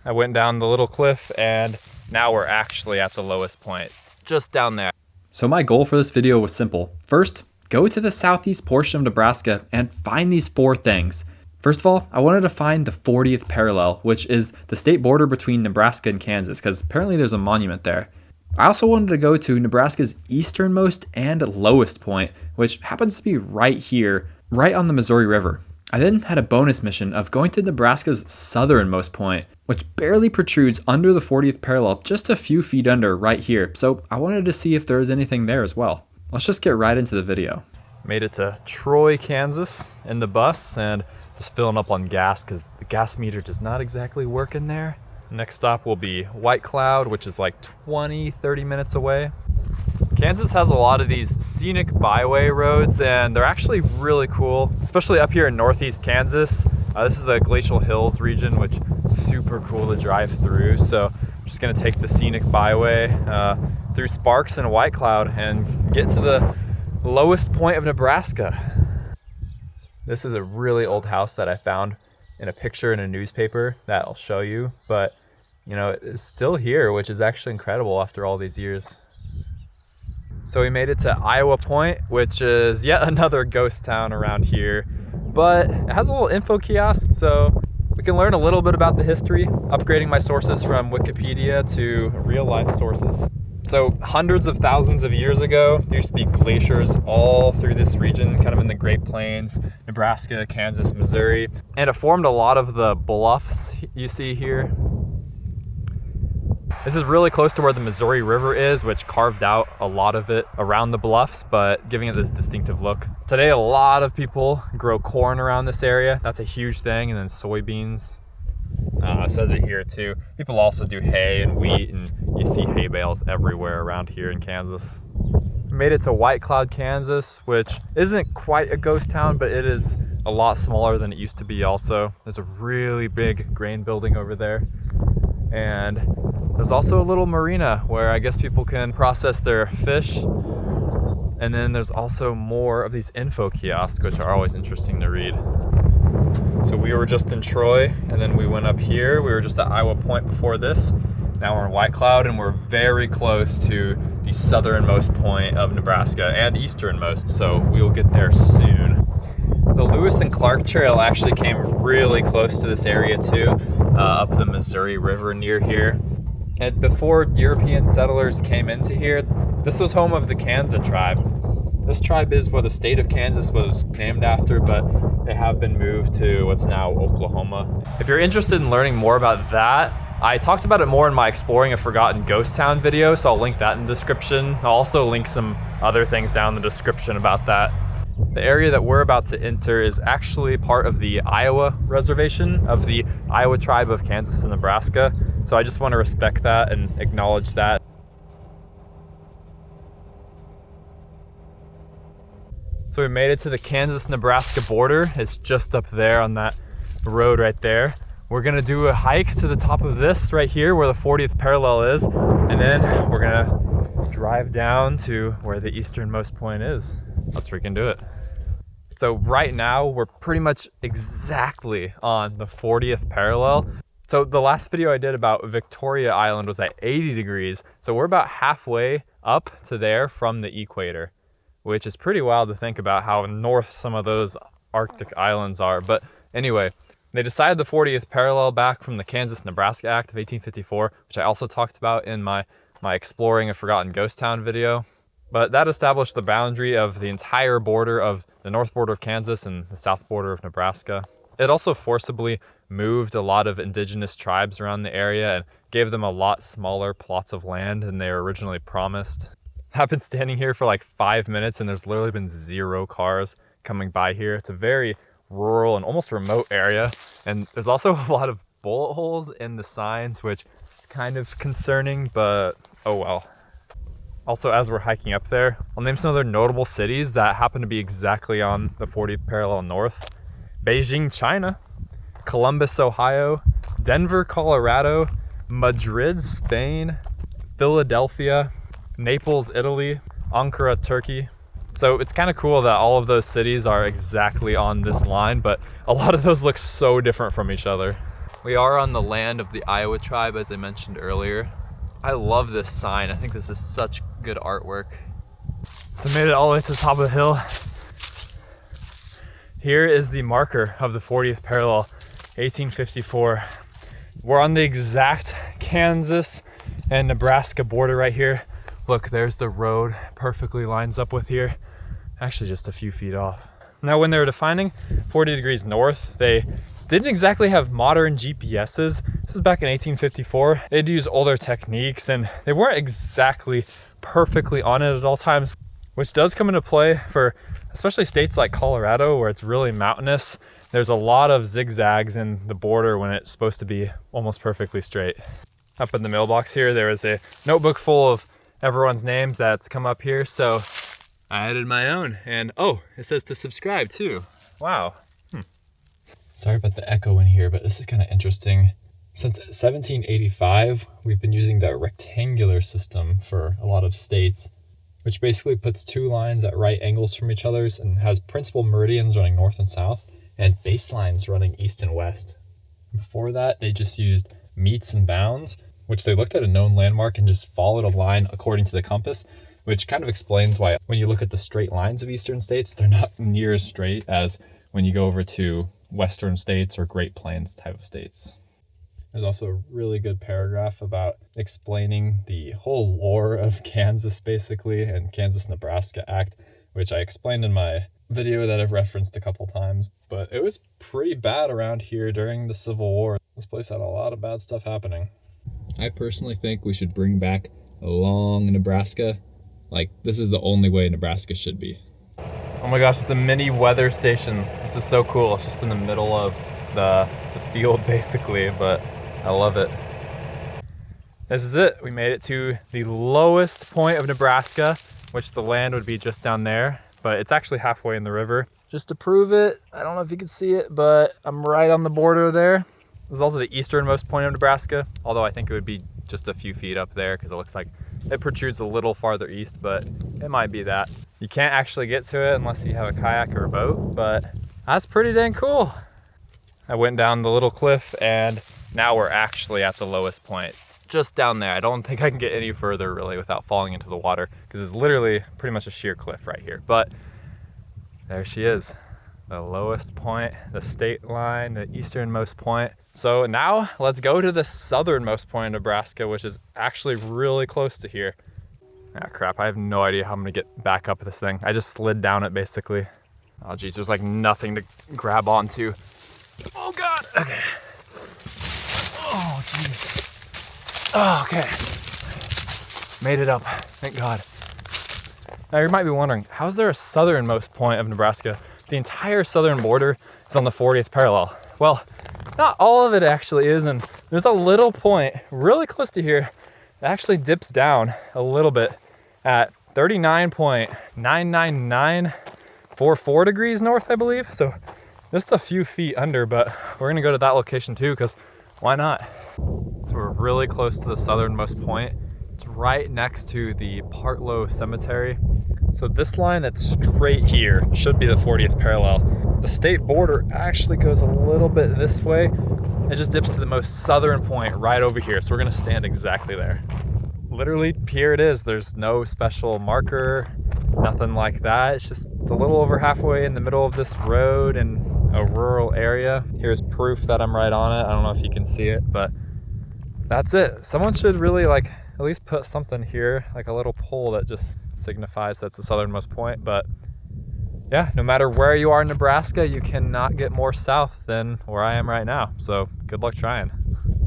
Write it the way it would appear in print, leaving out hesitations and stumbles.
I went down the little cliff and now we're actually at the lowest point, just down there. So my goal for this video was simple. First, go to the southeast portion of Nebraska and find these 4 things. First of all, I wanted to find the 40th parallel, which is the state border between Nebraska and Kansas, because apparently there's a monument there. I also wanted to go to Nebraska's easternmost and lowest point, which happens to be right here, right on the Missouri River. I then had a bonus mission of going to Nebraska's southernmost point, which barely protrudes under the 40th parallel, just a few feet under right here. So I wanted to see if there was anything there as well. Let's just get right into the video. Made it to Troy, Kansas in the bus and just filling up on gas because the gas meter does not exactly work in there. Next stop will be White Cloud, which is like 20-30 minutes away. Kansas has a lot of these scenic byway roads and they're actually really cool, especially up here in northeast Kansas. This is the Glacial Hills region, which is super cool to drive through. So I'm just gonna take the scenic byway through Sparks and White Cloud and get to the lowest point of Nebraska. This is a really old house that I found in a picture in a newspaper that I'll show you, but you know, it's still here, which is actually incredible after all these years. So we made it to Iowa Point, which is yet another ghost town around here, but it has a little info kiosk, so we can learn a little bit about the history, upgrading my sources from Wikipedia to real life sources. So hundreds of thousands of years ago, there used to be glaciers all through this region, kind of in the Great Plains, Nebraska, Kansas, Missouri, and it formed a lot of the bluffs you see here. This is really close to where the Missouri River is, which carved out a lot of it around the bluffs, but giving it this distinctive look. Today, a lot of people grow corn around this area. That's a huge thing, and then soybeans. It says it here too. People also do hay and wheat, and you see hay bales everywhere around here in Kansas. We made it to White Cloud, Kansas, which isn't quite a ghost town, but it is a lot smaller than it used to be also. There's a really big grain building over there. And there's also a little marina where I guess people can process their fish. And then there's also more of these info kiosks, which are always interesting to read. So we were just in Troy, and then we went up here. We were just at Iowa Point before this. Now we're in White Cloud, and we're very close to the southernmost point of Nebraska and easternmost, so we will get there soon. The Lewis and Clark Trail actually came really close to this area too, up the Missouri River near here. And before European settlers came into here, this was home of the Kansas tribe. This tribe is what the state of Kansas was named after, but they have been moved to what's now Oklahoma. If you're interested in learning more about that, I talked about it more in my Exploring a Forgotten Ghost Town video, so I'll link that in the description. I'll also link some other things down in the description about that. The area that we're about to enter is actually part of the Iowa reservation of the Iowa tribe of Kansas and Nebraska. So I just want to respect that and acknowledge that. So we made it to the Kansas-Nebraska border. It's just up there on that road right there. We're gonna do a hike to the top of this right here where the 40th parallel is, and then we're gonna drive down to where the easternmost point is. Let's freaking do it. So right now we're pretty much exactly on the 40th parallel. So the last video I did about Victoria Island was at 80 degrees. So we're about halfway up to there from the equator, which is pretty wild to think about how north some of those Arctic islands are. But anyway, they decided the 40th parallel back from the Kansas Nebraska Act of 1854, which I also talked about in my Exploring a Forgotten Ghost Town video. But that established the boundary of the entire border of the north border of Kansas and the south border of Nebraska. It also forcibly moved a lot of indigenous tribes around the area and gave them a lot smaller plots of land than they were originally promised. I've been standing here for like 5 minutes and there's literally been 0 cars coming by here. It's a very rural and almost remote area. And there's also a lot of bullet holes in the signs, which is kind of concerning, but oh well. Also, as we're hiking up there, I'll name some other notable cities that happen to be exactly on the 40th parallel north. Beijing, China, Columbus, Ohio, Denver, Colorado, Madrid, Spain, Philadelphia, Naples, Italy, Ankara, Turkey. So it's kind of cool that all of those cities are exactly on this line, but a lot of those look so different from each other. We are on the land of the Iowa tribe, as I mentioned earlier. I love this sign. I think this is such good artwork. So made it all the way to the top of the hill. Here is the marker of the 40th parallel, 1854. We're on the exact Kansas and Nebraska border right here. Look, there's the road, perfectly lines up with here. Actually just a few feet off. Now when they were defining 40 degrees north, they didn't exactly have modern GPSs. This is back in 1854. They'd use older techniques and they weren't exactly perfectly on it at all times, which does come into play for especially states like Colorado where it's really mountainous. There's a lot of zigzags in the border when it's supposed to be almost perfectly straight. Up in the mailbox here, there is a notebook full of everyone's names that's come up here, so I added my own. And oh, it says to subscribe too. Wow. Sorry about the echo in here, but this is kind of interesting. Since 1785, we've been using the rectangular system for a lot of states, which basically puts two lines at right angles from each other and has principal meridians running north and south and baselines running east and west. Before that, they just used meets and bounds, which they looked at a known landmark and just followed a line according to the compass, which kind of explains why when you look at the straight lines of eastern states, they're not near as straight as when you go over to western states or Great Plains type of states. There's also a really good paragraph about explaining the whole lore of Kansas, basically, and Kansas Nebraska Act, which I explained in my video that I've referenced a couple times. But it was pretty bad around here during the Civil War. This place had a lot of bad stuff happening. I personally think we should bring back along Nebraska. Like, this is the only way Nebraska should be. Oh my gosh, it's a mini weather station. This is so cool. It's just in the middle of the field, basically, but I love it. This is it. We made it to the lowest point of Nebraska, which the land would be just down there, but it's actually halfway in the river. Just to prove it, I don't know if you can see it, but I'm right on the border there. This is also the easternmost point of Nebraska, although I think it would be just a few feet up there because it looks like it protrudes a little farther east, but it might be that. You can't actually get to it unless you have a kayak or a boat, but that's pretty dang cool. I went down the little cliff and now we're actually at the lowest point, just down there. I don't think I can get any further really without falling into the water because it's literally pretty much a sheer cliff right here. But there she is, the lowest point, the state line, the easternmost point. So now let's go to the southernmost point of Nebraska, which is actually really close to here. Ah, crap, I have no idea how I'm gonna get back up this thing. I just slid down it basically. Oh geez, there's like nothing to grab onto. Oh God, okay. Oh jeez. Oh, okay. Made it up, thank God. Now you might be wondering, how is there a southernmost point of Nebraska? The entire southern border is on the 40th parallel. Well, not all of it actually is, and there's a little point really close to here that actually dips down a little bit at 39.99944 degrees north, I believe. So just a few feet under, but we're gonna go to that location too, because why not? So we're really close to the southernmost point. It's right next to the Partlow Cemetery. So this line that's straight here should be the 40th parallel. The state border actually goes a little bit this way. It just dips to the most southern point right over here. So we're gonna stand exactly there. Literally, here it is. There's no special marker, nothing like that. It's just a little over halfway in the middle of this road in a rural area. Here's proof that I'm right on it. I don't know if you can see it, but that's it. Someone should really like at least put something here, like a little pole that just signifies that's the southernmost point. But yeah, no matter where you are in Nebraska, you cannot get more south than where I am right now. So good luck trying.